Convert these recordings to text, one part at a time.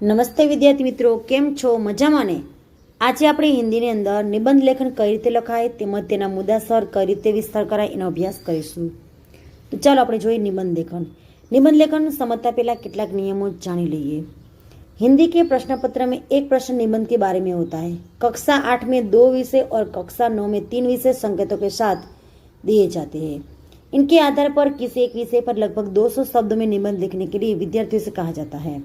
નમસ્તે વિદ્યાર્થી મિત્રો, કેમ છો? મજામાં ને? આજે આપણે હિન્દીની અંદર નિબંધ લેખન કઈ રીતે લખાય તેમજ તેના મુદ્દાસર કઈ રીતે વિસ્તાર કરાય એનો અભ્યાસ કરીશું. તો ચાલો આપણે જોઈએ નિબંધ લેખન. निबंध लेखन समझता पहला કેટલાક नियमों जानी लीजिए. हिंदी के प्रश्न पत्र में एक प्रश्न निबंध के बारे में होता है. कक्षा 8 में 2 विषय और कक्षा 9 में 3 विषय संकेतों के साथ दिए जाते हैं. इनके आधार पर किसी एक विषय पर लगभग 200 शब्दों में निबंध लिखने के लिए विद्यार्थियों से कहा जाता है.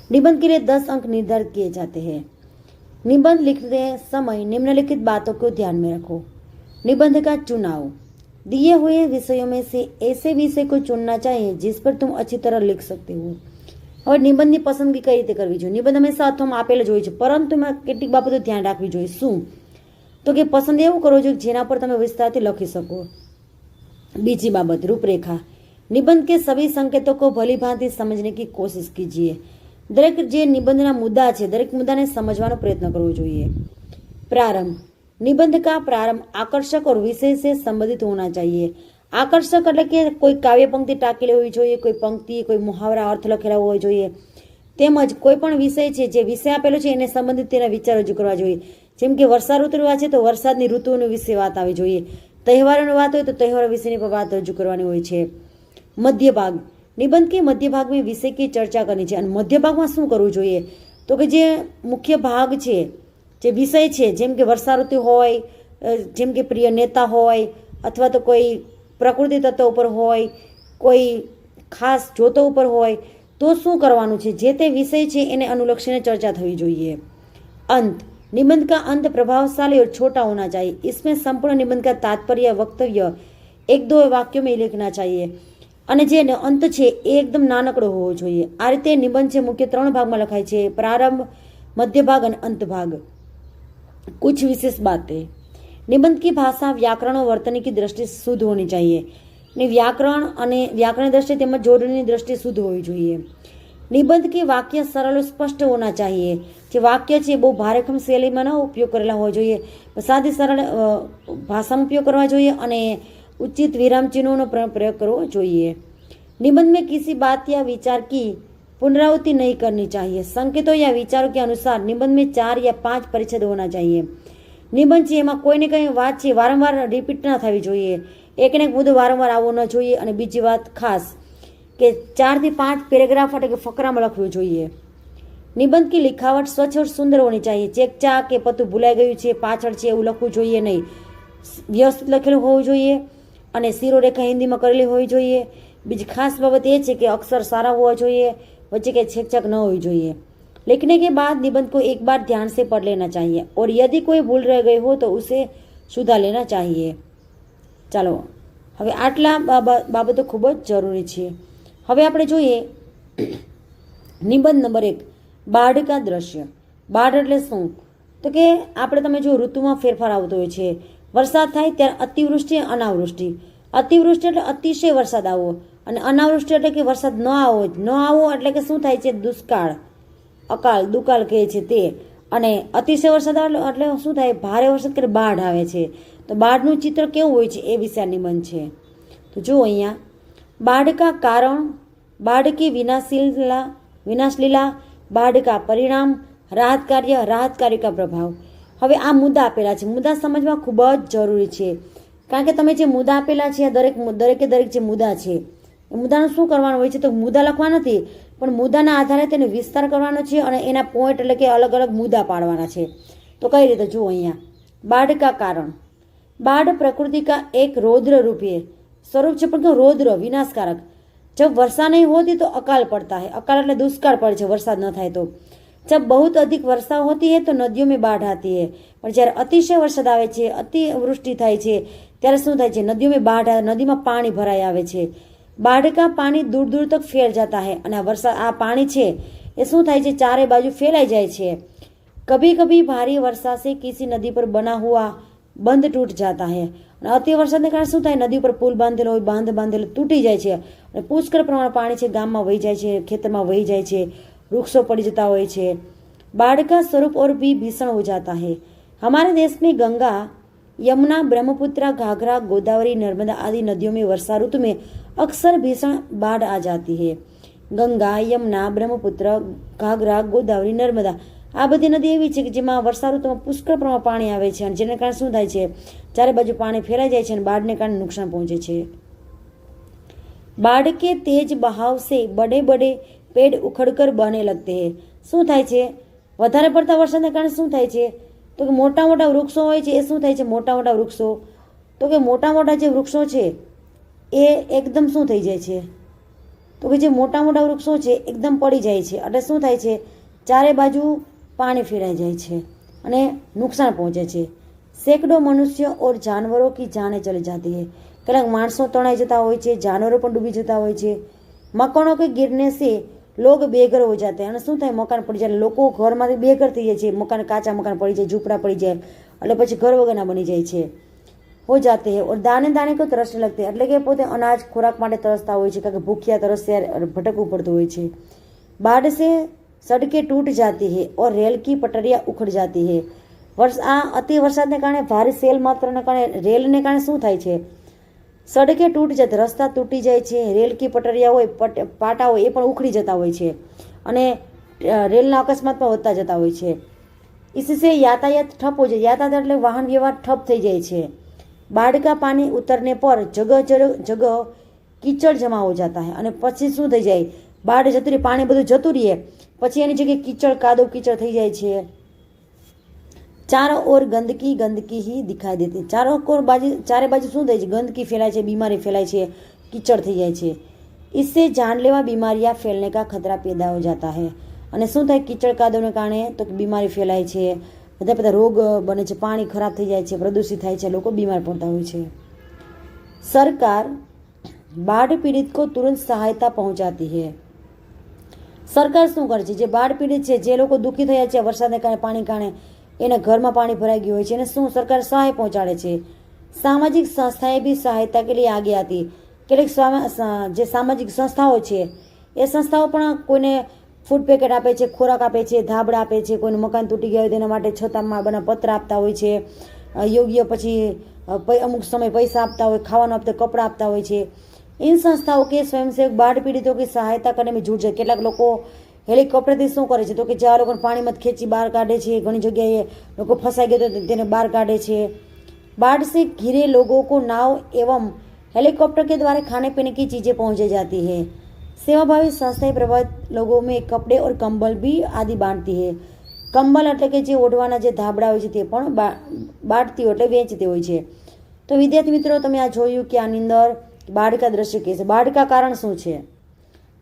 निबंध के लिए 10 अंक निर्धारित किए जाते हैं. निबंध लिखते समय निम्नलिखित बातों को ध्यान में रखो. निबंध का चुनाव. दिए हुए विषयों में से ऐसे विषय को चुनना चाहिए जिस पर तुम अच्छी तरह लिख सकते हो. और નિબંધની પસંદગી કઈ રીતે કરવી જોઈએ? નિબંધ હંમેશા અથવામાં આપેલ જ હોય છે, પરંતુ એમાં કેટલીક બાબતો ધ્યાન રાખવી જોઈએ. શું? તો કે પસંદ એવું કરવો જોઈએ જેના પર તમે વિસ્તારથી લખી શકો. બીજી બાબત, रूपरेखा. निबंध के सभी संकेतों को भली भांति समझने की कोशिश कीजिए. દરેક જે નિબંધના મુદ્દા છે દરેક મુદ્દાને સમજવાનો પ્રયત્ન કરવો જોઈએ. प्रारंभ. निबंध का प्रारंभ आकर्षक और विषय से संबंधित होना चाहिए. आकर्षक એટલે કે કોઈ કાવ્ય પંક્તિ ટાંકેલી હોવી જોઈએ, કોઈ પંક્તિ, કોઈ મુહાવરા, અર્થ લખેલા હોવા જોઈએ. તેમજ કોઈ પણ વિષય છે જે વિષય આપેલો છે એને સંબંધિત તેના વિચાર રજૂ કરવા જોઈએ. જેમ કે વર્ષા ઋતુની વાત છે તો વરસાદની ઋતુની વિશે વાત આવી જોઈએ. તહેવારોની વાત હોય તો તહેવારો વિશેની પણ વાત રજૂ કરવાની હોય છે. મધ્ય ભાગ. નિબંધ કે મધ્ય ભાગ में विषय की चर्चा करनी છે. અને મધ્ય ભાગમાં શું કરવું જોઈએ? તો કે જે મુખ્ય ભાગ છે, જે વિષય છે, જેમ કે વર્ષા ઋતુ હોય, જેમ કે પ્રિય નેતા હોય, અથવા તો કોઈ પ્રકૃતિ તત્વ ઉપર હોય, કોઈ ખાસ જોતો ઉપર હોય, તો શું કરવાનું છે? જે તે વિષય છે એને અનુલક્ષીને ચર્ચા થવી જોઈએ. अंत. निबंध का अंत प्रभावशाली और छोटा होना चाहिए. इसमें संपूर्ण निबंध का तात्पर्य वक्तव्य 1-2 वाक्यों में लिखना चाहिए. અને જે અંત છે એ એકદમ નાનકડો હોવો જોઈએ. આ રીતે નિબંધ છે મુખ્ય 3 ભાગમાં લખાય છે: પ્રારંભ, મધ્ય ભાગ અને અંત ભાગ. कुछ विशेष बातें. निबंध की भाषा व्याकरण और वर्तनी की दृष्टि से शुद्ध होनी चाहिए. ने व्याकरण અને વ્યાકરણની દ્રષ્ટિએ તેમજ જોડણીની દ્રષ્ટિએ શુદ્ધ હોવી જોઈએ. નિબંધ કે વાક્ય સરળ સ્પષ્ટ હોના चाहिए. જે વાક્ય છે બહુ ભારેખમ શૈલીમાં ન ઉપયોગ કરેલા હોવા જોઈએ, સાદી સરળ ભાષામાં ઉપયોગ કરવા જોઈએ અને उचित विराम चिन्हों प्रयोग करना चाहिए. निबंध में किसी बात या विचार की पुनरावृत्ति नहीं करनी चाहिए. संकेतों या विचारों के अनुसार निबंध में 4 या 5 परिच्छेद होना चाहिए. निबंध છે એમાં કોઈને કંઈ વાત છે વારંવાર રિપીટ ના થવી જોઈએ. એકને એક મુદ્દો વારંવાર આવવો ન જોઈએ. અને બીજી વાત ખાસ કે 4 થી 5 પેરેગ્રાફ એટલે કે ફકરામાં લખવું જોઈએ. નિબંધ की लिखावट स्वच्छ और सुंदर होनी चाहिए. ચેકચા કે પતું ભૂલાઈ ગયું છે, પાછળ છે એવું લખવું જોઈએ નહીં. વ્યવસ્થિત લખેલું હોવું જોઈએ અને શિરોરેખા હિન્દીમાં કરેલી હોવી જોઈએ. બીજી ખાસ બાબત એ છે કે અક્ષર સારા હોવા જોઈએ, वच्चे के छेकछाक न होनी चाहिए. लिखने के बाद निबंध को एक बार ध्यान से पढ़ लेना चाहिए और यदि कोई भूल रह गई हो तो उसे सुधार लेना चाहिए. ચાલો હવે આટલા બાબતો ખૂબ જ જરૂરી છે. હવે આપણે જોઈએ નિબંધ નંબર 1, બાઢ કા દ્રશ્ય. બાઢ એટલે શું? તો કે આપણે તમે જો ઋતુમાં ફેરફાર આવતો હોય છે, વરસાદ થાય ત્યારે અતિવૃષ્ટિ, અનાવૃષ્ટિ. અતિવૃષ્ટિ એટલે અતિશય વરસાદ આવવો અને અનાવૃષ્ટિ એટલે કે વરસાદ ન આવવો એટલે કે શું થાય છે? દુષ્કાળ, અકાળ, દુકાળ કહે છે તે. અને અતિશય વરસાદ એટલે શું થાય? ભારે વરસાદ કે બાઢ આવે છે. તો બાઢનું ચિત્ર કેવું હોય છે એ વિશે નિબંધ છે. તો જો અહીંયા बाढ़ का कारण, बाढ़ की विनाशलीला, बाढ़ का परिणाम, राहत कार्य का प्रभाव. હવે આ મુદ્દા આપેલા છે. મુદ્દા સમજવા ખૂબ જ જરૂરી છે, કારણ કે તમે જે મુદ્દા આપેલા છે દરેકે દરેક જે મુદ્દા છે એ મુદ્દાનું શું કરવાનું હોય છે? તો મુદ્દા લખવા નથી, પણ મુદ્દાના આધારે તેને વિસ્તાર કરવાનો છે અને એના પોઈન્ટ એટલે કે અલગ અલગ મુદ્દા પાડવાના છે. તો કઈ રીતે? જુઓ અહીંયા बाढ़ का कारण. बाढ़ प्रकृति का एक रौद्र रूप है, स्वरूप છે પણ रौद्र, विनाशकारक. जब वर्षा नहीं होती तो अकाल पड़ता है. अकाल એટલે દુષ્કાળ પડે છે વરસાદ ન થાય તો. जब बहुत अधिक वर्षा होती है तो नदियों में बाढ़ आती है. पर જ્યારે અતિશય વરસાદ આવે છે, અતિવૃષ્ટિ થાય છે ત્યારે શું થાય છે? નદીઓ में बाढ़, નદીમાં પાણી ભરાઈ આવે છે. बाढ़ का पानी दूर दूर तक फैल जाता है. અને આ પાણી છે એ શું થાય છે? ચારે બાજુ ફેલાઈ જાય છે. कभी कभी भारी वर्षा से किसी नदी पर बना हुआ बंध टूट जाता है. અને અતિ વરસાદને કારણે શું થાય? નદી ઉપર પુલ બાંધેલો હોય, બાંધ બાંધેલો તૂટી જાય છે અને પુષ્કળ પ્રમાણમાં પાણી છે ગામમાં વહી જાય છે, ખેતરમાં વહી જાય છે, वृक्षों पड़ जाता हुए छे. बाढ़ का स्वरूप और भी भीषण हो जाता है. हमारे देश में गंगा, यमुना, ब्रह्मपुत्र, घाघरा, गोदावरी, नर्मदा आदि नदियों में वर्षा ऋतु में अक्सर भीषण बाढ़ आ जाती है. ગંગા, યમુના, બ્રહ્મપુત્ર, ઘાઘરા, ગોદાવરી, નર્મદા આ બધી નદી એવી છે કે જેમાં વર્ષા ઋતુમાં પુષ્કળ પ્રમાણમાં પાણી આવે છે અને જેના કારણે શું થાય છે, ચારે બાજુ પાણી ફેલાઈ જાય છે અને બાઢને કારણે નુકસાન પહોંચે છે. बाढ़ के तेज बहाव से बड़े बड़े पेड़ उखड़कर बहने लगते हैं. શું થાય છે, વધારે પડતા વરસાદને કારણે શું થાય છે, તો કે મોટા મોટા વૃક્ષો હોય છે એ શું થાય છે, મોટા મોટા વૃક્ષો તો કે મોટા મોટા જે વૃક્ષો છે એ એકદમ શું થઈ જાય છે, તો કે જે મોટા મોટા વૃક્ષો છે એકદમ પડી જાય છે એટલે શું થાય છે, ચારે બાજુ પાણી ફેલાઈ જાય છે અને નુકસાન પહોંચે છે. સેંકડો મનુષ્ય ઓર જાનવરો કી જાને ચલી જાતી હૈ. કેટલાક માણસો તણાઈ જતા હોય છે, જાનવરો પણ ડૂબી જતા હોય છે. મકાનો કે ગિરને સે લોગ બેઘર હો જાતે અને શું થાય, મકાન પડી જાય, લોકો ઘરમાંથી બેઘર થઈ જાય છે, મકાન કાચા મકાન પડી જાય, ઝૂંપડા પડી જાય એટલે પછી ઘર વગરના બની જાય છે. હો જાતે હૈ ઓર દાને દાને કો તરસને લગતે એટલે કે પોતે અનાજ ખોરાક માટે તરસતા હોય છે, કારણ કે ભૂખ્યા તરસ્યા ભટકવું પડતું હોય છે. બાઢ સે સડકે તૂટ જાતી હૈ ઓર રેલ કી પટરિયા ઉખડ જાતી હૈ. આ અતિ વરસાદને કારણે ભારે સેલ માત્રને કારણે રેલને કારણે શું થાય છે, સડકે તૂટ જતા રસ્તા તૂટી જાય છે, રેલ કી પટરિયા હોય પાટા હોય એ પણ ઉખડી જતા હોય છે અને રેલના અકસ્માતમાં વધતા જતા હોય છે. इससे यातायात ठप हो जाए, यातायात એટલે વાહન વ્યવહાર ઠપ થઈ જાય છે. बाढ़ का पानी उतरने पर जगह कीचड़ जमा हो जाता है અને પછી શું થઈ જાય, બાઢ જતું રહે, પાણી બધું જતું રહે પછી એની જગ્યાએ કીચડ કાદવ કીચડ થઈ જાય છે. ચારો ઓર ગંદકી ગંદકી ही दिखाई देती. ચારે બાજુ શું થાય છે, ગંદકી ફેલાય છે, બીમારી ફેલાય છે, કીચડ થઈ જાય છે. इससे जानलेवा बीमारियां फैलने का खतरा पैदा हो जाता है અને શું થાય, કીચડ કાદવને કારણે તો બીમારી ફેલાય છે, બધા બધા રોગ બને છે, પાણી ખરાબ થઈ જાય છે, પ્રદૂષિત થાય છે, લોકો બીમાર પડતા હોય છે. સરકાર બાढ़ पीड़ित को तुरंत सहायता पहुंचाती है. સરકાર શું કરે છે, જે બાઢ પીડિત છે, જે લોકો દુઃખી થયા છે વરસાદને કારણે પાણી કારણે એના ઘરમાં પાણી ભરાઈ ગયું હોય છે એને શું સરકાર સહાય પહોંચાડે છે. સામાજિક સંસ્થાએ બી સહાયતા કે લીએ આગે આતી. કેટલીક જે સામાજિક સંસ્થાઓ છે એ સંસ્થાઓ પણ કોઈને ફૂડ પેકેટ આપે છે, ખોરાક આપે છે, ધાબળા આપે છે, કોઈનું મકાન તૂટી ગયા હોય તેના માટે છતાંમાં બના પત્ર આપતા હોય છે, યોગ્ય પછી અમુક સમય પૈસા આપતા હોય, ખાવાનું આપતા, કપડાં આપતા હોય છે. इन संस्थाओं के स्वयंसेवक बाढ़ पीड़ितों की सहायता करने में जुट जाए. કેટલાક લોકો હેલિકોપ્ટરથી શું કરે છે, તો કે જ્યાં લોકોને પાણીમાં ખેંચી બહાર કાઢે છે, ઘણી જગ્યાએ લોકો ફસાઈ ગયા તો તેને બહાર કાઢે છે. बाढ़ से घिरे लोगों को नाव एवं हेलीकॉप्टर के द्वारा खाने पीने की चीज़ें पहुंचाई जाती है. सेवाभावी संस्थाएं प्रभावित लोगों में कपड़े और कंबल भी आदि बांटती है. कंबल એટલે કે જે ઓઢવાના જે ધાબળા હોય છે તે પણ બાંટતી હોય એટલે વેચતી હોય છે. તો વિદ્યાર્થી મિત્રો, તમે આ જોયું કે આની અંદર बाढ़ का दृश्य कैसे, बाढ़ का कारण શું છે,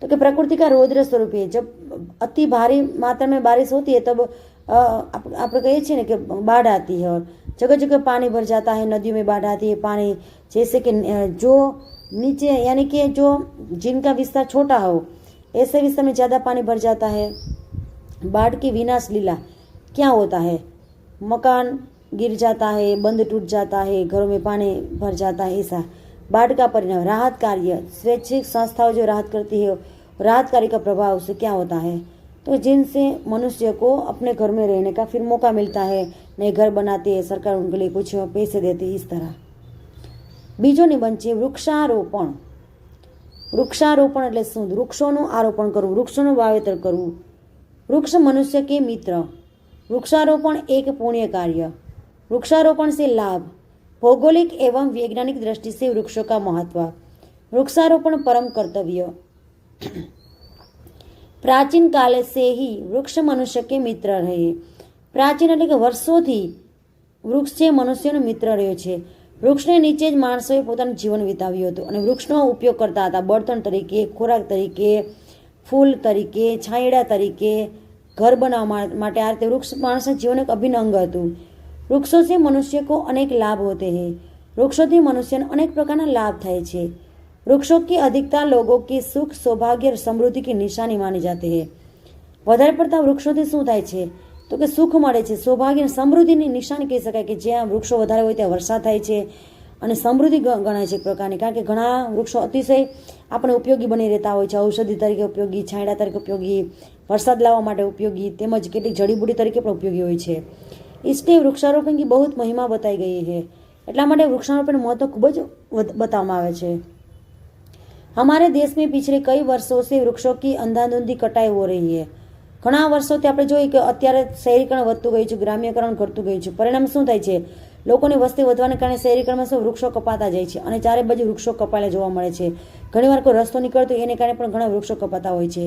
तो कि प्रकृति का रौद्र स्वरूप है. जब अति भारी मात्रा में बारिश होती है तब आप कहिए छे ना कि बाढ़ आती है और जगह जगह पानी भर जाता है, नदियों में बाढ़ आती है. पानी जैसे कि जो नीचे यानी कि जो जिनका विस्तार छोटा हो ऐसे विस्तार में ज़्यादा पानी भर जाता है. बाढ़ की विनाश लीला क्या होता है, मकान गिर जाता है, बंद टूट जाता है, घरों में पानी भर जाता है. ऐसा बाढ़ का परिणाम. राहत कार्य, स्वैच्छिक संस्थाओं जो राहत करती है, राहत कार्य का प्रभाव से क्या होता है, तो जिनसे मनुष्य को अपने घर में रहने का फिर मौका मिलता है, नए घर बनाती है, सरकार उनके लिए कुछ पैसे देती है. इस तरह बीजो निबंध છે વૃક્ષારોપણ. વૃક્ષારોપણ એટલે શું, વૃક્ષોનું આરોપણ કરવું, વૃક્ષોનું વાવેતર કરવું. વૃક્ષ मनुष्य के मित्र. वृक्षारोपण एक पुण्य कार्य. वृक्षारोपण से लाभ. भौगोलिक एवं वैज्ञानिक दृष्टि से वृक्षों का महत्व. वृक्षारोपण परम कर्तव्य. प्राचीन काल से ही वृक्ष मनुष्य के मित्र रहे. प्राचीन એટલે કે વર્ષોથી વૃક્ષ છે મનુષ્યનો મિત્ર રહ્યો છે. વૃક્ષને નીચે જ માણસોએ પોતાનું જીવન વિતાવ્યું હતું અને વૃક્ષનો ઉપયોગ કરતા હતા બળતણ તરીકે, ખોરાક તરીકે, ફૂલ તરીકે, છાંયડા તરીકે, ઘર બનાવવા માટે. આ રીતે વૃક્ષ માણસના જીવન એક અભિન્ન અંગ હતું. वृक्षों से मनुष्य को अनेक लाभ होते हैं. वृक्षों से मनुष्य ने अनेक प्रकार लाभ थाय छे. वृक्षों की अधिकता लोगों की सुख, सौभाग्य और समृद्धि की निशानी मानी जाती है. વધારે પડતા વૃક્ષોથી શું થાય છે, તો કે સુખ મળે છે, સૌભાગ્ય અને સમૃદ્ધિની નિશાની કહી શકાય કે જ્યાં વૃક્ષો વધારે હોય ત્યાં વરસાદ થાય છે અને સમૃદ્ધિ ગણાય છે એક પ્રકારની. કારણ કે ઘણા વૃક્ષો અતિશય આપણે ઉપયોગી બની રહેતા હોય છે, ઔષધિ તરીકે ઉપયોગી, છાંયડા તરીકે ઉપયોગી, વરસાદ લાવવા માટે ઉપયોગી, તેમજ કેટલીક જડીબુટી તરીકે પણ ઉપયોગી હોય છે. इसलिए वृक्षारोपण की बहुत महिमा बताई गई है. એટલા માટે વૃક્ષારોપણનું મહત્વ ખૂબ જ બતાવવામાં આવે છે. हमारे देश में पिछले कई वर्षों से वृक्षों की अंधाधुंधी कटाई हो रही है। ઘણા વર્ષોથી આપણે જોઈએ કે અત્યારે શહેરીકરણ વધતું ગયું છે, ગ્રામ્યકરણ ઘટતું ગયું છે. પરિણામ શું થાય છે? લોકોની વસ્તી વધવાને કારણે શહેરીકરણમાં શું વૃક્ષો કપાતા જાય છે અને ચારે બાજુ વૃક્ષો કપાયેલા જોવા મળે છે. ઘણીવાર કોઈ રસ્તો નીકળતો એને કારણે પણ ઘણા વૃક્ષો કપાતા હોય છે.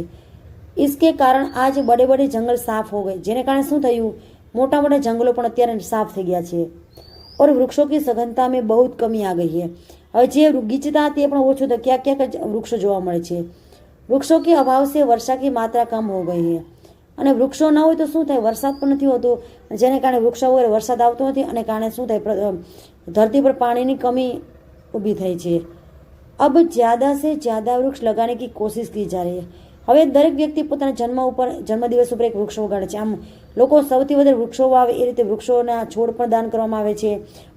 इसके कारण आज बड़े बड़े जंगल साफ हो गए, જેને કારણે શું થયું? મોટા મોટા જંગલો પણ અત્યારે સાફ થઈ ગયા છે. और वृक्षों की सघनता में बहुत कमी आ गई है. હવે જે ગીચતા હતી એ પણ ઓછું થયું. ક્યાંક ક્યાંક વૃક્ષો જોવા મળે છે. વૃક્ષો के अभाव से वर्षा की मात्रा कम हो गई है. અને વૃક્ષો ના હોય તો શું થાય? વરસાદ પણ નથી હોતો, જેને કારણે વૃક્ષો વગર વરસાદ આવતો નથી અને કારણે શું થાય? ધરતી પર પાણીની કમી ઊભી થઈ છે. अब ज़्यादा से ज़्यादा वृक्ष लगाने की कोशिश की जा रही है. હવે દરેક વ્યક્તિ પોતાના જન્મદિવસ ઉપર એક વૃક્ષ ઉગાડે છે. આમ લોકો સૌથી વધારે વૃક્ષો વાવે એ રીતે વૃક્ષોના છોડ પણ દાન કરવામાં આવે છે.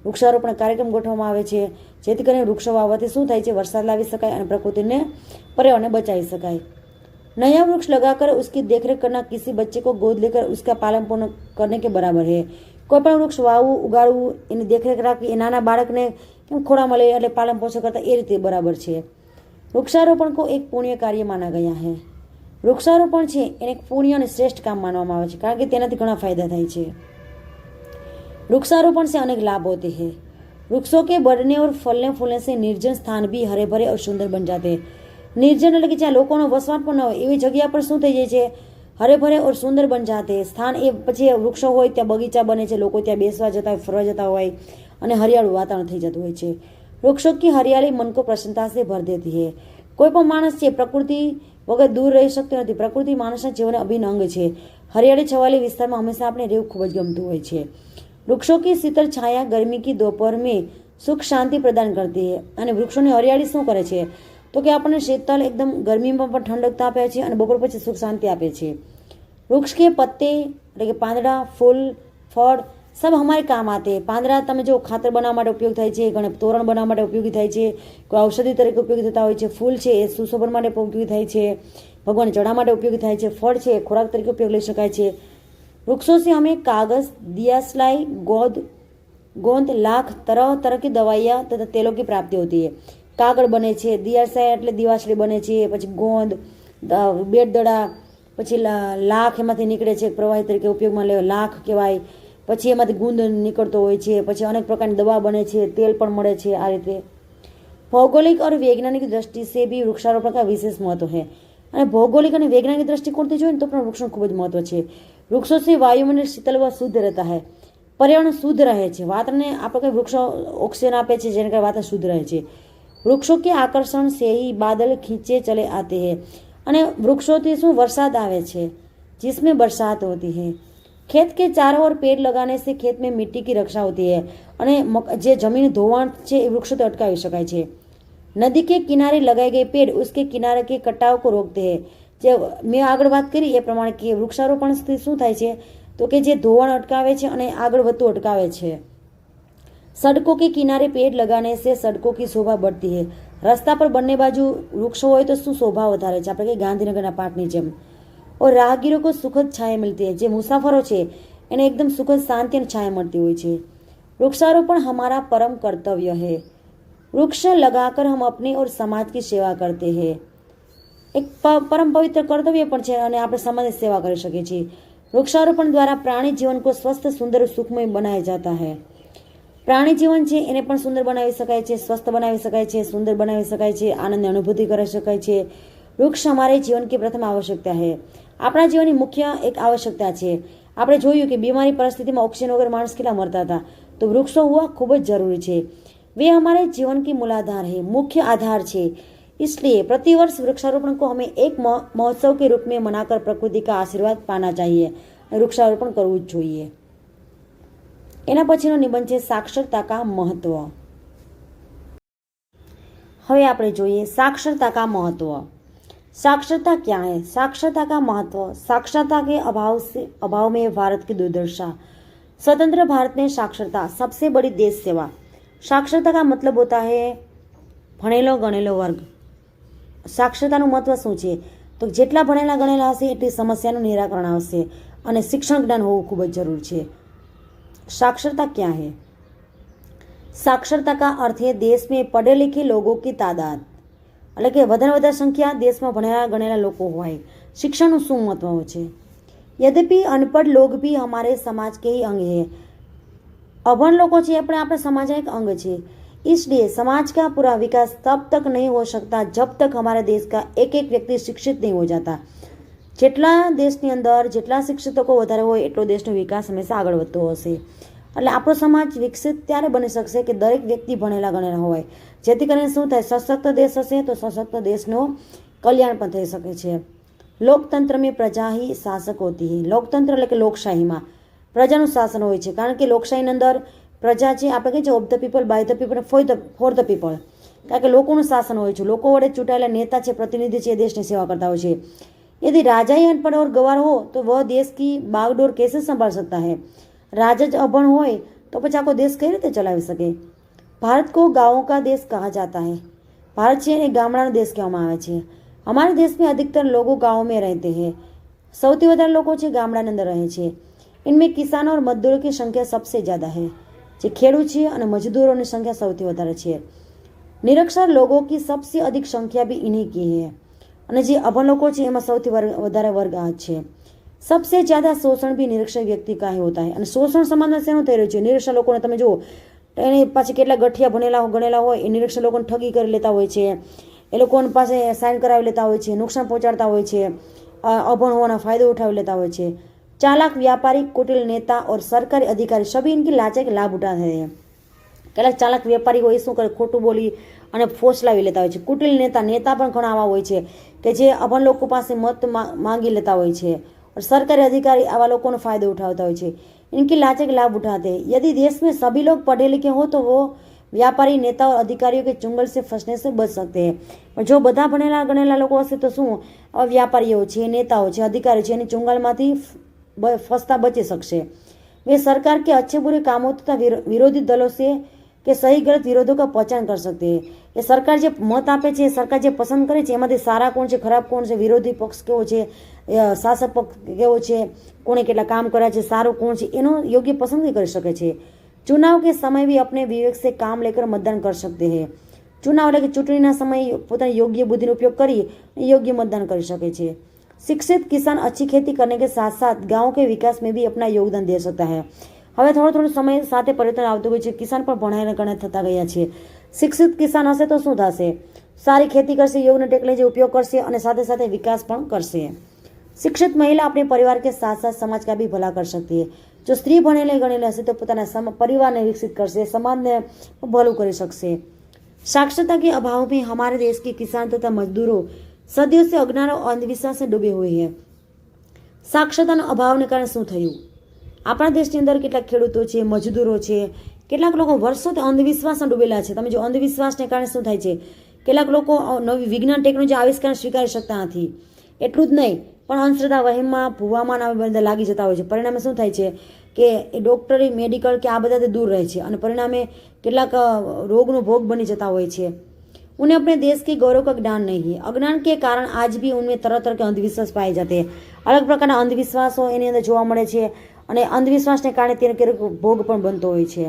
વૃક્ષારોપણ કાર્યક્રમ ગોઠવવામાં આવે છે, જેથી કરીને વૃક્ષો વાવવાથી શું થાય છે? વરસાદ લાવી શકાય અને પ્રકૃતિને, પર્યાવરણને બચાવી શકાય. नया वृक्ष लगाकर उसकी देखरेख करना किसी बच्चे को गोद लेकर उसका पालन पोषण करने के बराबर है. કોઈ પણ વૃક્ષ વાવવું, ઉગાડવું, એની દેખરેખ રાખવી એ નાના બાળકને કેમ ખોળામાં લે એટલે પાલન પોષણ કરતા એ રીતે બરાબર છે. વૃક્ષારોપણ કો એક પુણ્ય કાર્ય માના ગયા है. વૃક્ષારોપણ છે એને એક પુણ્ય અને શ્રેષ્ઠ કામ માનવામાં આવે છે, કારણ કે તેનાથી ઘણા ફાયદા થાય છે. वृक्षारोपण से अनेक लाभ होते हैं. वृक्षों के बढ़ने और फलने फूलने से निर्जन स्थान भी हरे भरे और सुंदर बन जाते हैं. निर्जन એટલે કે જ્યાં લોકોનો વસવાટ પણ ન હોય એવી જગ્યા પર શું થઈ જાય છે? હરે ભરે ઓર સુંદર બન જાતે સ્થાન. એ પછી વૃક્ષો હોય ત્યાં બગીચા બને છે, લોકો ત્યાં બેસવા જતા હોય, ફરવા જતા હોય અને હરિયાળું વાતાવરણ થઈ જતું હોય છે. વૃક્ષો की हरियाली मन को प्रसन्नता से भर देती है. કોઈ પણ માણસ છે પ્રકૃતિ વગર દૂર રહી શકતો નથી. પ્રકૃતિ માણસના જીવનનો અભિન્ન અંગ છે. હરિયાળી છવાયેલી વિસ્તારમાં હંમેશા આપણે રહેવું ખૂબ જ ગમતું હોય છે. વૃક્ષો की शीतल छाया गर्मी की दोपहर में सुख शांति प्रदान करती है. અને વૃક્ષોની હરિયાળી શું કરે છે? તો કે આપણને શીતળ એકદમ ગરમીમાં પણ ઠંડકતા આપે છે અને બપોર પછી સુખ શાંતિ આપે છે. વૃક્ષ કે પત્તે એટલે કે પાંદડા, ફૂલ, ફળ સબ હમારે કામ આતે. પાંદડા તમે જો ખાતર બનાવવા માટે ઉપયોગ થાય છે, ઘણા તોરણ બનાવવા માટે ઉપયોગી થાય છે, કોઈ ઔષધિ તરીકે ઉપયોગી થતા હોય છે. ફૂલ છે એ સુશોભન માટે ઉપયોગી થાય છે, ભગવાન ચઢાવવા માટે ઉપયોગી થાય છે. ફળ છે એ ખોરાક તરીકે ઉપયોગ લઈ શકાય છે. वृक्षों से हमें कागज, दिया स्लाई, गोंद, लाख तरह तरह की दवाइयाँ तथा तेलों की प्राप्ति होती है. કાગળ બને છે, દિયાસળી એટલે દિવાસળી બને છે, પછી ગોંદ, બેટદડા, પછી લાખ એમાંથી નીકળે છે, પ્રવાહી તરીકે ઉપયોગમાં લેવા લાખ કહેવાય. પછી એમાંથી ગુંદ નીકળતો હોય છે. પછી અનેક પ્રકારની દવા બને છે, તેલ પણ મળે છે. આ રીતે ભૌગોલિક और वैज्ञानिक दृष्टि से भी वृक्षारोपण का विशेष महत्व है. અને ભૌગોલિક અને વૈજ્ઞાનિક દ્રષ્ટિકોણથી જોઈએ ને તો પણ વૃક્ષનું ખૂબ જ મહત્વ છે. વૃક્ષો से वायुमंडल शीतल व शुद्ध रहता है. પર્યાવરણ શુદ્ધ રહે છે. વાતાવરણને આપણે કંઈ વૃક્ષો ઓક્સિજન આપે છે, જેને કારણે વાતાવરણ શુદ્ધ રહે છે. वृक्षों के आकर्षण से ही बादल खींचे चले आते हैं. અને વૃક્ષોથી શું વરસાદ આવે છે, जिसमें बरसात होती है. खेत के चारों ओर पेड़ लगाने से खेत में मिट्टी की रक्षा होती है. અને જે જમીન ધોવાણ છે એ વૃક્ષોથી અટકાવી શકાય છે. નદી के किनारे लगाए गए पेड़ उसके किनारे के कटाव को रोकते हैं. જે મેં આગળ વાત કરી એ પ્રમાણે કે વૃક્ષારોપણથી શું થાય છે તો કે જે ધોવાણ અટકાવે છે અને આગળ વધતું અટકાવે છે. सड़कों के किनारे पेड़ लगाने से सड़कों की शोभा बढ़ती है. रस्ता पर बनने बाजू वृक्षो હોય તો શું શોભા વધારે છે, આપણે કે ગાંધીનગરના પાટની જેમ. और राहगीरों को सुखद छाया मिलती है. જે મુસાફરો છે એને એકદમ સુખદ શાંતિ અને છાયા મળતી હોય છે. वृक्षारोपण हमारा परम कर्तव्य है. वृक्ष लगाकर हम अपने और समाज की सेवा करते हैं. એક પરમ પવિત્ર કર્તવ્ય પણ છે અને આપણે સમાજની સેવા કરી શકીએ છીએ. વૃક્ષારોપણ દ્વારા પ્રાણી જીવન को स्वस्थ सुंदर सुखमय बनाया जाता है. પ્રાણી જીવન છે એને પણ સુંદર બનાવી શકાય છે, સ્વસ્થ બનાવી શકાય છે, સુંદર બનાવી શકાય છે, આનંદની અનુભૂતિ કરી શકાય છે. વૃક્ષ અમારે જીવન की प्रथम आवश्यकता है. આપણા જીવનની મુખ્ય એક આવશ્યકતા છે. આપણે જોયું કે બીમારી પરિસ્થિતિમાં ઓક્સિજન વગર માણસ કેટલા મરતા હતા, તો વૃક્ષો હોવા ખૂબ જ જરૂરી છે. वे हमारे जीवन की मूलाधार है, मुख्य आधार છે. इसलिए प्रतिवर्ष वृक्षारोपण को हमें एक महोत्सव के रूप में मनाकर प्रकृति का आशीर्वाद पाना चाहिए. वृक्षारोपण કરવું જ જોઈએ. એના પછીનો નિબંધ છે સાક્ષરતા કા મહત્વ. હવે આપણે જોઈએ साक्षरता का महत्व. साक्षरता क्या है? साक्षरता का महत्व. साक्षरता के अभाव में भारत की दुर्दशा. स्वतंत्र भारत में साक्षरता सबसे बड़ी देश सेवा. साक्षरता का मतलब होता है ભણેલો ગણેલો વર્ગ. સાક્ષરતાનું મહત્વ શું છે તો જેટલા ભણેલા ગણેલા હશે એટલી સમસ્યાનું નિરાકરણ આવશે અને શિક્ષણ જ્ઞાન હોવું ખૂબ જ જરૂરી છે. साक्षरता क्या है? साक्षरता का अर्थ है देश में पढ़े लिखे लोगों की तादाद. એટલે કે વધારે સંખ્યા દેશમાં ભણેલા ગણેલા લોકો હોય। शिक्षण શું મહત્વ છે? यद्यपि अनपढ़ लोग भी हमारे समाज के ही अंग है। अभण लोगों से अपने समाज का एक अंग है, इसलिए समाज का पूरा विकास तब तक नहीं हो सकता जब तक हमारे देश का एक एक व्यक्ति शिक्षित नहीं हो जाता। જેટલા દેશની અંદર જેટલા શિક્ષિતકો વધારે હોય એટલો દેશનો વિકાસ હંમેશા આગળ વધતો હશે। એટલે આપણો સમાજ વિકસિત ત્યારે બની શકશે કે દરેક વ્યક્તિ ભણેલા ગણેલા હોય, જેથી કરીને શું થાય, સશક્ત દેશ હશે તો સશક્ત દેશનો કલ્યાણ પણ થઈ શકે છે। લોકતંત્ર में प्रजा ही शासक होती है। લોકતંત્ર એટલે કે લોકશાહીમાં પ્રજાનું શાસન હોય છે, કારણ કે લોકશાહીની અંદર પ્રજા છે આપણે કહીએ છીએ of the people, by the people, for the people, કારણ કે લોકોનું શાસન હોય છે। લોકો વડે ચૂંટાયેલા નેતા છે, પ્રતિનિધિ છે, એ દેશની સેવા કરતા હોય છે। यदि राजा ही अनपढ़ और गवार हो तो वह देश की बागडोर कैसे संभाल सकता है? राजा ज अभण હોય તો પછી આખો દેશ કઈ રીતે ચલાવી શકે? भारत को गाँवों का देश कहा जाता है। भारत છે એ ગામડાનો દેશ કહેવામાં આવે છે। हमारे देश में अधिकतर लोग गाँव में रहते हैं। સૌથી વધારે લોકો છે ગામડાની અંદર રહે છે। इनमें किसानों और मजदूरों की संख्या सबसे ज़्यादा है। જે ખેડૂત છે અને મજદૂરોની સંખ્યા સૌથી વધારે છે। નિરક્ષર लोगों की सबसे अधिक संख्या भी इन्हीं की है। અને જે અભણ લોકો છે એમાં સૌથી વધારે વર્ગ આ છે। सबसे ज़्यादा शोषण भी निरक्षर व्यक्ति का ही होता है। અને શોષણ સમાજમાં શેનું થઈ રહ્યું છે? નિરક્ષર લોકોને તમે જુઓ, એને પાછી કેટલા ગઠિયા ભણેલા ગણેલા હોય એ નિરક્ષર લોકોને ઠગી કરી લેતા હોય છે, એ લોકોની પાસે સાઇન કરાવી લેતા હોય છે, નુકસાન પહોંચાડતા હોય છે, અભણ હોવાના ફાયદો ઉઠાવી લેતા હોય છે। चालाक व्यापारी, कुटिल नेता और सरकारी अधिकारी सभी इनकी लाचार के लाभ उठाते हैं। કેટલાક ચાલાક વેપારી હોય શું કરે, ખોટું બોલી અને ફોસલાવી લેતા હોય છે। કુટિલ નેતા પણ ઘણા આવા હોય છે કે જે અભણ લોકો પાસે મત માંગી લેતા હોય છે। और सरकारी अधिकारी आवा लोगों को फायदो उठाता હોય છે। इनकी लाचार के लाभ उठाते हैं। यदि देश में सभी लोग पढ़े लिखे हो तो वो व्यापारी, नेता और अधिकारियों के चुंगल से फंसने से बच सकते हैं। પણ જો બધા ભણેલા ગણેલા લોકો હશે તો શું વ્યાપારીઓ છે, નેતાઓ છે, અધિકારીઓ છે એની ચુંગાલમાંથી फंसता बचे सकते। वे सरकार के अच्छे बुरे कामों तथा विरोधी दलों से के सही गलत विरोधों का पहचान कर सकते हैं। ये सरकार जो मत आपे छे, सरकार जो पसंद करे छे एमांथी सारा कोण छे, खराब कोण छे, विरोधी पक्ष केवो छे, शासक पक्ष केवो छे, कोणे केटला काम कर्या छे, सारो कोण छे एनो योग्य पसंदगी करी शके छे। चुनाव के समय भी अपने विवेक से काम लेकर मतदान कर सकते हैं। चुनाव એટલે કે ચૂંટણીના સમયે પોતાની યોગ્ય બુદ્ધિનો ઉપયોગ કરી યોગ્ય મતદાન કરી શકે છે। शिक्षित किसान अच्छी खेती करने के साथ साथ गांव के विकास में भी अपना योगदान दे सकता है। હવે થોડો સમય સાથે પરિવર્તન આવતું હોય છે। કિસાન પણ ભણાઈને ગણે થતા ગયા છે। શિક્ષિત કિસાન હશે તો શું થશે? સારી ખેતી કરશે, યોગનો ટેકનોલોજી ઉપયોગ કરશે અને સાથે સાથે વિકાસ પણ કરશે। शिक्षित महिला अपने परिवार के साथ साथ समाज का भी भला कर सकती है। जो स्त्री ભણેલી ગણેલી હશે તો પોતાના પરિવારને વિકસિત કરશે, સમાજને ભલું કરી શકશે। साक्षरता के अभाव में हमारे देश के किसान तथा मजदूरों सदियों से अज्ञान और अंधविश्वास में डूबे हुए हैं। સાક્ષરતાના અભાવને કારણે શું થયું? આપણા દેશની અંદર કેટલાક ખેડૂતો છે, મજદૂરો છે, કેટલાક લોકો વર્ષોથી અંધવિશ્વાસમાં ડૂબેલા છે। તમે જો અંધવિશ્વાસને કારણે શું થાય છે, કેટલાક લોકો નવી વિજ્ઞાન ટેકનોલોજી આવિષ્કાર સ્વીકારી શકતા નથી। એટલું જ નહીં પણ અંધશ્રદ્ધા, વહેમમાં, ભૂવામાં આવી બધા લાગી જતા હોય છે। પરિણામે શું થાય છે કે એ ડોક્ટરી, મેડિકલ કે આ બધાથી દૂર રહે છે અને પરિણામે કેટલાક રોગનો ભોગ બની જતા હોય છે। उन्हें अपने देश के गौरव का ज्ञान नहीं है। अज्ञान के कारण आज भी उनमें तरह तरह के अंधविश्वास पाए जाते हैं। अलग प्रकार अंधविश्वासों एनी अंदर जोवा मळे छे અને अंधविश्वासने कारण तेनो भोग पण बनतो होय छे।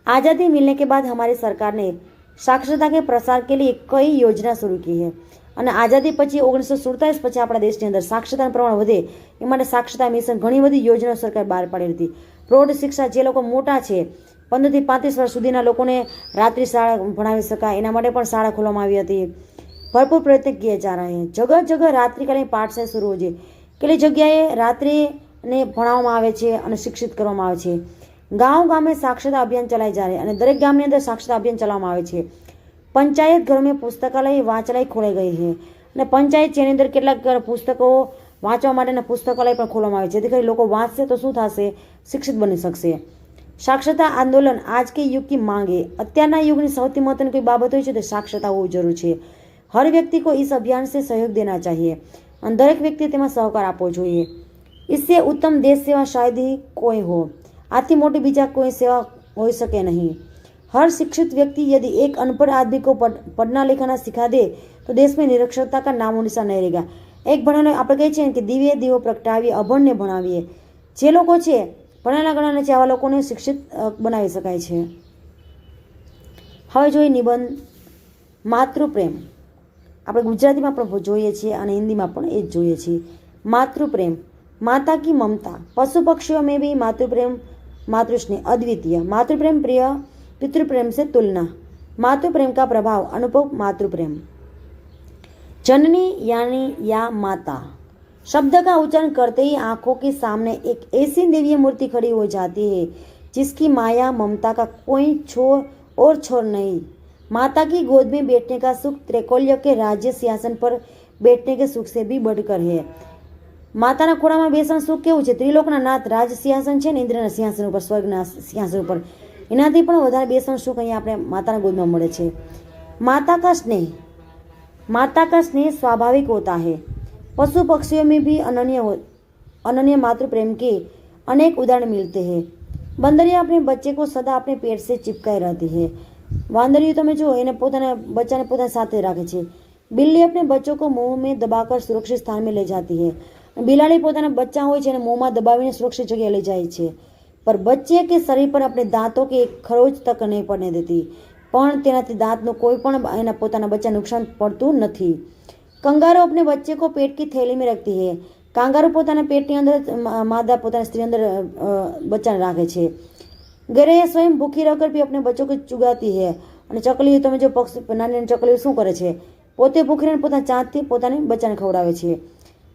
आज़ादी मिलने के बाद हमारी सरकार ने साक्षरता के प्रसार के लिए कई योजना शुरू की है અને આઝાદી પછી 1947 પછી આપણા દેશની અંદર સાક્ષરતાનું પ્રમાણ વધે એ માટે સાક્ષરતા મિશન ઘણી બધી યોજનાઓ સરકાર બહાર પાડી હતી। પ્રૌઢ શિક્ષા, જે લોકો મોટા છે 15 થી 35 વર્ષ સુધીના લોકોને રાત્રિ શાળા ભણાવી શકાય એના માટે પણ શાળા ખોલવામાં આવી હતી। ભરપૂર પ્રયત્ન किए जा रहे हैं। जगह जगह रात्रिकालीन पाठशाला शुरू हो છે। કેટલી જગ્યાએ રાત્રિને ભણાવવામાં આવે છે અને શિક્ષિત કરવામાં આવે છે। ગામ ગામે સાક્ષરતા અભિયાન ચલાવી जा रहे हैं અને દરેક ગામની અંદર સાક્ષરતા અભિયાન ચલાવવામાં આવે છે। पंचायत घर में पुस्तकालय वाचनालय खोलाई गई है અને પંચાયત જેની અંદર કેટલાક પુસ્તકો વાંચવા માટેના પુસ્તકાલય પણ ખોલવામાં આવે છે, જેથી કરી લોકો વાંચશે તો શું થશે, શિક્ષિત બની શકશે। साक्षरता आंदोलन आज के युग की मांग है। અત્યારના યુગની સૌથી મહત્વની કોઈ બાબત હોય છે તો સાક્ષરતા હોવું જરૂર છે। हर व्यक्ति को इस अभियान से सहयोग देना चाहिए અને દરેક વ્યક્તિએ તેમાં સહકાર આપવો જોઈએ। इससे उत्तम देश सेवा शायद ही कोई हो। आती मोटी बीजा कोई सेवा हो सके नहीं। हर शिक्षित व्यक्ति यदि एक अनपढ़ आदमी को पढ़ना लिखना सिखा दे तो देश में निरक्षरता का नामो निशान नहीं रहेगा। एक भणेलो આપણે કહીએ છીએ કે દિવ્ય દીવો પ્રગટાવીએ, અભણને ભણાવીએ। જે લોકો છે ભણેલા ગણેલા છે આવા લોકોને શિક્ષિત બનાવી શકાય છે। હવે જોઈએ નિબંધ માતૃપ્રેમ। આપણે ગુજરાતીમાં પણ જોઈએ છીએ અને હિન્દીમાં પણ એ જ જોઈએ છીએ। मातृप्रेम, माता की ममता। पशु पक्षियों में भी मातृप्रेम मातृस्नेह अद्वितीय। मातृप्रेम प्रिय पितृप्रेम से तुलना। मातृप्रेम का प्रभाव अनुभव मातृप्रेम। जननी यानी या माता शब्द का उच्चारण करते ही आंखों के सामने एक ऐसी दिव्य मूर्ति खड़ी हो जाती है जिसकी माया ममता का कोई छोर और छोर नहीं। माता की गोद में बैठने का सुख त्रैकोल्य के राज्य सिंहासन पर बैठने के सुख से भी बढ़कर है। माताना खोड़ाમાં બેસવાનું સુખ કેવું છે? ત્રિલોકના નાથ રાજ સિંહાસન છે ને ઇન્દ્રના સિંહાસન ઉપર, સ્વર્ગના સિંહાસન ઉપર, એનાથી પણ વધારે બેસવાનું સુખ અહીંયા આપણે માતાના ગોદમાં મળે છે। माता का स्नेह, माता का स्नेह स्वाभाविक होता है। पशु पक्षियों में भी अनन्य मातृ प्रेम के अनेक उदाहरण मिलते हैं। बंदरिया अपने बच्चे को सदा अपने पेट से चिपकाए रहती है। वांदरियों તમે જો એને પોતાના બચ્ચાને પોતાની સાથે રાખે છે। बिल्ली अपने बच्चों को मुंह में दबाकर सुरक्षित स्थान में ले जाती है। બિલાડી પોતાના બચ્ચા હોય છે અને મોંમાં દબાવીને સુરક્ષિત જગ્યાએ લઈ જાય છે, પર બચ્ચે કે શરીર પર આપણે દાંતો કે એક ખરોચ તક નહીં પડને દેતી, પણ તેનાથી દાંતનું કોઈ પણ એના પોતાના બચ્ચા નુકસાન પડતું નથી। કંગારો अपने बच्चे को पेट की थैली में रखती है। કાંગારૂ પોતાના પેટની અંદર માદા પોતાની સ્ત્રી અંદર બચ્ચાને રાખે છે। ગૈરૈયા स्वयं भूखी रहकर भी अपने बच्चों को चुगाती है। અને ચકલીઓ તમે જો પક્ષી નાની નાની ચકલીઓ શું કરે છે? પોતે ભૂખી રહીને પોતાના ચાંચથી પોતાને બચ્ચાને ખવડાવે છે।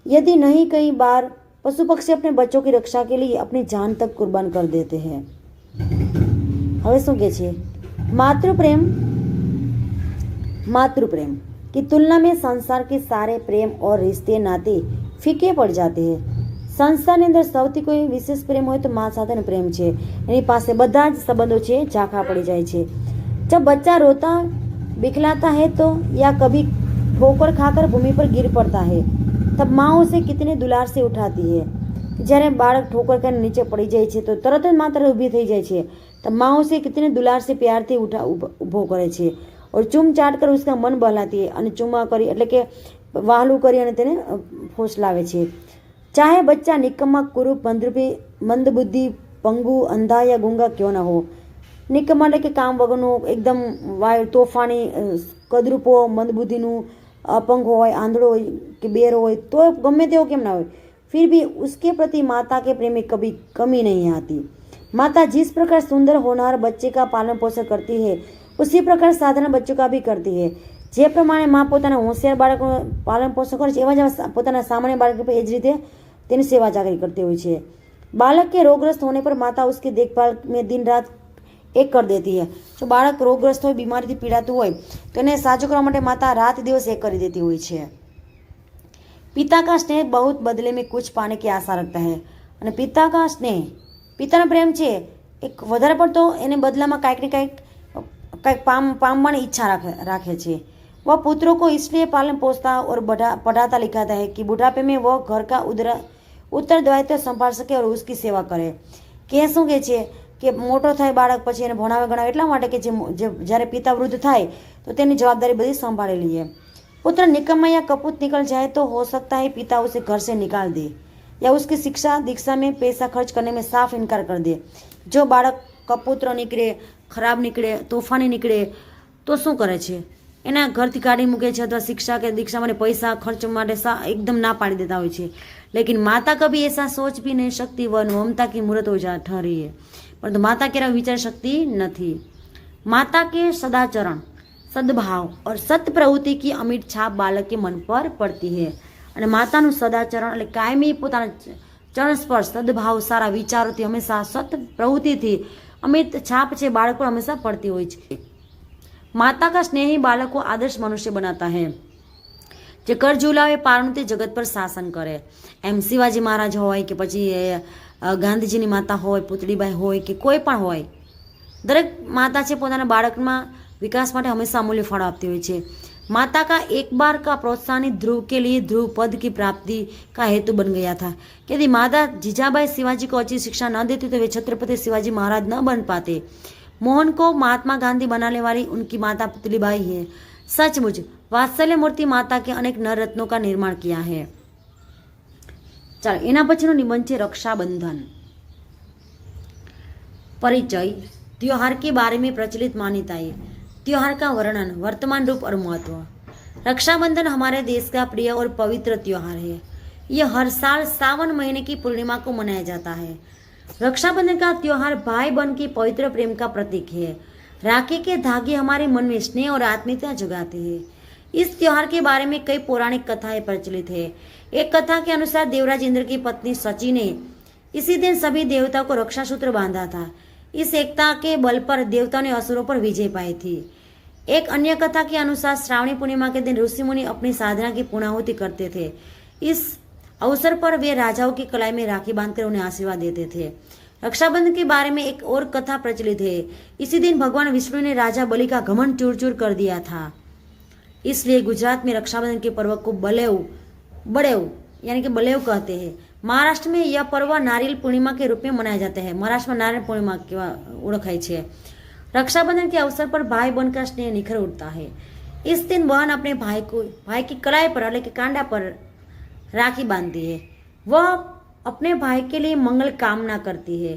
यदि नहीं कई बार पशु पक्षी अपने बच्चों की रक्षा के लिए अपनी जान तक कुर्बान कर देते हैं। હવે શું કહે છે? मातृप्रेम, मातृप्रेम की तुलना में संसार के सारे प्रेम और रिश्ते नाते फीके पड़ जाते हैं। સંસારની અંદર સૌથી કોઈ વિશેષ પ્રેમ હોય તો મા સાથેનો પ્રેમ છે, એની પાસે બધા જ સંબંધો છે ઝાંખા પડી જાય છે। जब बच्चा रोता बिखलाता है तो या कभी ठोकर खाकर भूमि पर गिर पड़ता है तब माँ उसे कितने दुलार से उठाती है। જ્યારે બાળક ઠોકર ખાઈને નીચે પડી જાય છે તો તરત જ માતા ઊભી થઈ જાય છે, તો माँ उसे कितने दुलार से प्यार થી ઊભો કરે છે और चूम चाट कर उसका मन बहलाती है અને ચુમ્મા કરી એટલે કે વહાલું કરી અને તેને ફોસલાવે છે। चाहे बच्चा निकम्मा कुरूप मंदबुद्धि पंगु अंधा या गूंगा क्यों ना हो। નિકમ્મા એટલે કે કામ વગરનું એકદમ તોફાની કદરૂપો મંદબુદ્ધિનું अपंग હોય, आंधड़ो હોય કે બેરો હોય તો ગમે તેવો કેમ ના હોય, फिर भी उसके प्रति माता के प्रेम में कभी कमी नहीं आती। माता जिस प्रकार सुंदर होनहार बच्चे का पालन पोषण करती है उसी प्रकार साधारण बच्चों का भी करती है। જે પ્રમાણે માં પોતાના હોશિયાર બાળકોનું પાલન પોષણ કરે છે એવા જ પોતાના સામાન્ય બાળક પર એ જ રીતે તેની સેવા ચાકરી કરતી હોય છે। बालक के रोगग्रस्त होने पर माता उसकी देखभाल में दिन रात एक कर देती है। जो बाळक रोगग्रस्त હોય, બીમારીથી પીડાતું હોય તો એને સાજો કરવા માટે માતા રાત દિવસ એક કરી દેતી હોય છે। पिता का स्नेह बहुत बदले में कुछ पाने की आशा रखता है। અને પિતા કા સ્નેહ, પિતાનો પ્રેમ છે એક વધારે પડતો એને બદલામાં કાંઈક ને કાંઈક પામવાની ઈચ્છા રાખે છે। वह पुत्रों को इसलिए पालन पोषता और पढ़ाता लिखाता है कि बुढ़ापे में वह घर का उत्तरदायित्व संभाल सके और उसकी सेवा करे। કે શું કહે છે કે મોટો થાય બાળક પછી એને ભણાવે ગણાવે એટલા માટે કે જ્યારે પિતા વૃદ્ધ થાય તો તેની જવાબદારી બધી સંભાળી લઈએ। पुत्र निकम्मा या कपूत निकल जाए तो हो सकता है पिता उसे घर से निकाल दे या उसकी शिक्षा दीक्षा में पैसा खर्च करने में साफ इनकार कर दे। जो बाળક કપૂત્ર નીકળે, ખરાબ નીકળે, તોફાની નીકળે તો શું કરે છે? એના ઘરથી કાઢી મૂકે છે અથવા શિક્ષા કે દીક્ષા માટે પૈસા ખર્ચ માટે એકદમ ના પાડી દેતા હોય છે। लेकिन माता कभी ऐसा सोच भी नहीं सकती, वह ममता की मूर्त हो जा ठहरी है, परंतु माता के विचार शक्ति नहीं। माता के सदाचरण, सद्भाव और सत्य प्रवृत्ति की अमिट छाप बालक के मन पर पड़ती है। અને માતાનું સદાચરણ એટલે કાયમી પોતાના ચરણ સ્પર્શ, સદભાવ, સારા વિચારોથી હંમેશા સત પ્રવૃત્તિથી અમિત છાપ છે બાળક પર હંમેશા પડતી હોય છે। માતા કા સ્નેહ ही बालक को आदर्श मनुष्य बनाता है। જે કર ઝુલાવે પારણું તે જગત પર શાસન કરે। એમ શિવાજી મહારાજ હોય કે પછી ગાંધીજીની માતા હોય, પુતળીબાઈ હોય કે કોઈ પણ હોય, દરેક માતા છે પોતાના બાળકમાં विकास માટે हमेशा अमूल्य फल आपती हुई है। माता का एक बार का प्रोत्साहन ध्रुव के लिए ध्रुव पद की प्राप्ति का हेतु बन गया था। यदि माता जीजाबाई शिवाजी को अच्छी शिक्षा न देती तो वे छत्रपति शिवाजी महाराज न बन पाते। मोहन को महात्मा गांधी बनाने वाली उनकी माता पुतलीबाई है। सचमुच वात्सल्य मूर्ति माता के अनेक नर रत्नों का निर्माण किया है। चलो एना पछीनो निबंध है रक्षाबंधन। परिचय, त्योहार के बारे में प्रचलित मान्यताएं, त्योहार का वर्णन, वर्तमान रूप और महत्व। रक्षाबंधन हमारे देश का प्रिय और पवित्र त्योहार है। यह हर साल सावन महीने की पूर्णिमा को मनाया जाता है। रक्षाबंधन का त्योहार भाई बहन की पवित्र प्रेम का प्रतीक है। राखी के धागे हमारे मन में स्नेह और आत्मीयता जगाते हैं। इस त्योहार के बारे में कई पौराणिक कथाएं प्रचलित है। एक कथा के अनुसार देवराज इंद्र की पत्नी सची ने इसी दिन सभी देवताओं को रक्षा सूत्र बांधा था। इस एकता के बल पर देवताओं ने असुरों पर विजय पाई थी। एक अन्य कथा के अनुसार श्रावणी पूर्णिमा के दिन ऋषि मुनि अपनी साधना की पूर्णाहुति करते थे। इस अवसर पर वे राजाओं की कलाई में राखी बांधकर उन्हें आशीर्वाद देते थे। रक्षाबंधन के बारे में एक और कथा प्रचलित है। इसी दिन भगवान विष्णु ने राजा बलि का घमंड चूर चूर कर दिया था। इसलिए गुजरात में रक्षाबंधन के पर्व को बड़ेव यानी कि बलेव कहते हैं। महाराष्ट्र में यह पर्व नारियल पूर्णिमा के रूप में मनाया जाता है। महाराष्ट्र में नारियल पूर्णिमा ओळखाय छे। रक्षाबंधन के अवसर पर भाई बहन का स्नेह निखर उठता है। इस दिन बहन अपने भाई की कलाई पर यानी कि कांडा पर राखी बांधती है। वह अपने भाई के लिए मंगल कामना करती है।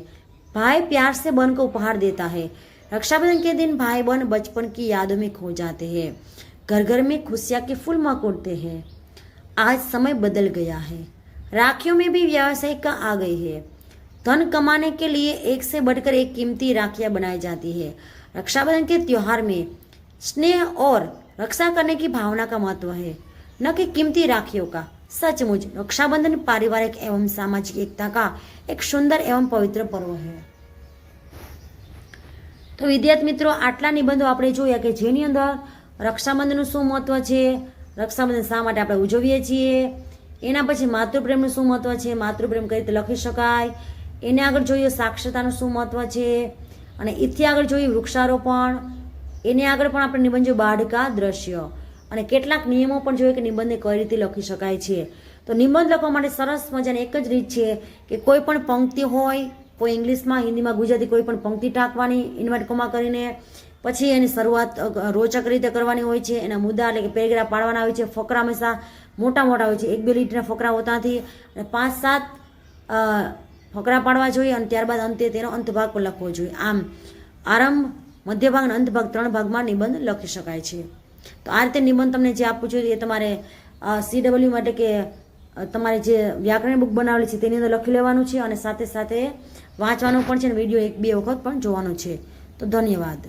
भाई प्यार से बहन को उपहार देता है। रक्षाबंधन के दिन भाई बहन बचपन की यादों में खो जाते हैं। घर घर में खुशियां के फूल मकोड़ते हैं। आज समय बदल गया है। राखियों में भी व्यावसायिकता आ गई है। धन कमाने के लिए एक से बढ़कर एक कीमती राखियां बनाई जाती है। रक्षाबंधन के त्योहार में स्नेह और रक्षा करने की भावना का महत्व है, न कि कीमती राखियों का। सचमुच रक्षाबंधन पारिवारिक एवं सामाजिक एकता का एक सुंदर एवं पवित्र पर्व है। तो विद्यार्थी मित्रों, आटला निबंधो આપણે જોયા કે જેની અંદર રક્ષાબંધનનું શું મહત્વ છે, રક્ષાબંધન શા માટે આપણે ઉજવીએ છીએ, એના પછી માતૃપ્રેમનું શું મહત્વ છે, માતૃપ્રેમ કઈ રીતે લખી શકાય, એને આગળ જોઈએ સાક્ષરતાનું શું મહત્વ છે, અને એથી આગળ જોઈએ વૃક્ષારોપણ, એને આગળ પણ આપણે નિબંધ જોયું બાળકા દ્રશ્ય, અને કેટલાક નિયમો પણ જોઈએ કે નિબંધને કઈ રીતે લખી શકાય છે। તો નિબંધ લખવા માટે સરસ મજાની એક જ રીત છે કે કોઈ પણ પંક્તિ હોય, કોઈ ઇંગ્લિશમાં હિન્દીમાં ગુજરાતી કોઈ પણ પંક્તિ ટાંકવાની ઇન્વર્ટ કોમા કરીને, પછી એની શરૂઆત રોચક રીતે કરવાની હોય છે। એના મુદ્દા એટલે કે પેરેગ્રાફ પાડવાના હોય છે। ફકરા હંમેશા મોટા મોટા હોય છે, 1-2 લીટીના ફકરા હોતા નથી, અને 5-7 ફકરા પાડવા જોઈએ, અને ત્યારબાદ અંતે તેનો અંતભાગ પણ લખવો જોઈએ। આમ આરંભ, મધ્યભાગ અને અંતભાગ 3 ભાગમાં નિબંધ લખી શકાય છે। તો આ રીતે નિબંધ તમને જે આપવું જોઈએ એ તમારે CW માટે કે તમારે જે વ્યાકરણ બુક બનાવેલી છે તેની અંદર લખી લેવાનું છે, અને સાથે સાથે વાંચવાનું પણ છે, અને વિડીયો 1-2 વખત પણ જોવાનો છે। તો ધન્યવાદ।